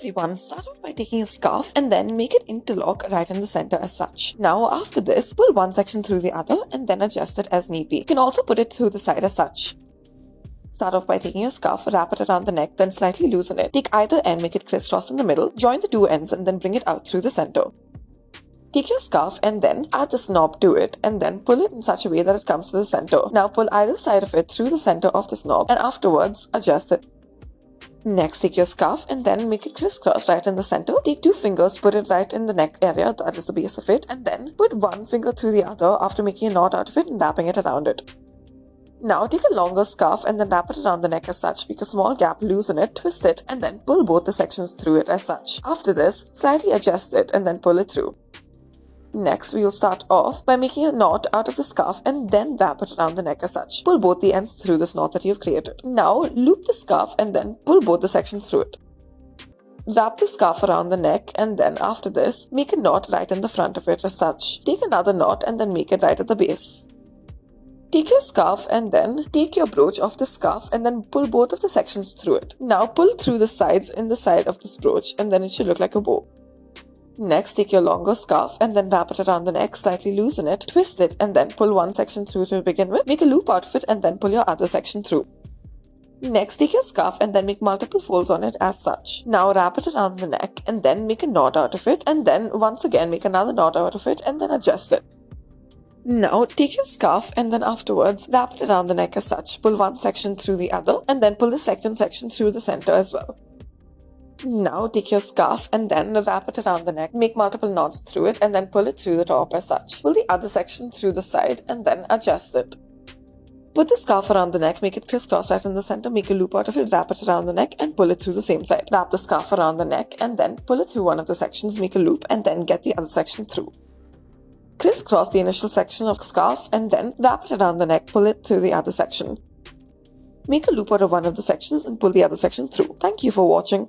everyone, start off by taking a scarf and then make it interlock right in the center as such. Now after this, pull one section through the other and then adjust it as need be. You can also put it through the side as such. Start off by taking your scarf, wrap it around the neck, then slightly loosen it. Take either end, make it crisscross in the middle, join the two ends and then bring it out through the center. Take your scarf and then add the snob to it and then pull it in such a way that it comes to the center. Now pull either side of it through the center of the snob and afterwards adjust it. Next, take your scarf and then make it crisscross right in the center. Take two fingers, put it right in the neck area, that is the base of it, and then put one finger through the other after making a knot out of it and wrapping it around it. Now take a longer scarf and then wrap it around the neck as such, make a small gap, loosen it, twist it, and then pull both the sections through it as such. After this, slightly adjust it and then pull it through. Next, we will start off by making a knot out of the scarf and then wrap it around the neck as such. Pull both the ends through this knot that you have created. Now, loop the scarf and then pull both the sections through it. Wrap the scarf around the neck and then after this, make a knot right in the front of it as such. Take another knot and then make it right at the base. Take your scarf and then take your brooch off the scarf and then pull both of the sections through it. Now pull through the sides in the side of this brooch and then it should look like a bow. Next, take your longer scarf and then wrap it around the neck, slightly loosen it, twist it and then pull one section through to begin with. Make a loop out of it and then pull your other section through. Next, take your scarf and then make multiple folds on it as such. Now wrap it around the neck and then make a knot out of it and then once again make another knot out of it and then adjust it. Now take your scarf and then afterwards wrap it around the neck as such. Pull one section through the other and then pull the second section through the center as well. Now take your scarf and then wrap it around the neck, make multiple knots through it and then pull it through the top as such. Pull the other section through the side and then adjust it. Put the scarf around the neck, make it crisscross right in the center, make a loop out of it, wrap it around the neck and pull it through the same side. Wrap the scarf around the neck and then pull it through one of the sections, make a loop and then get the other section through. Crisscross the initial section of the scarf and then wrap it around the neck, pull it through the other section. Make a loop out of one of the sections and pull the other section through. Thank you for watching.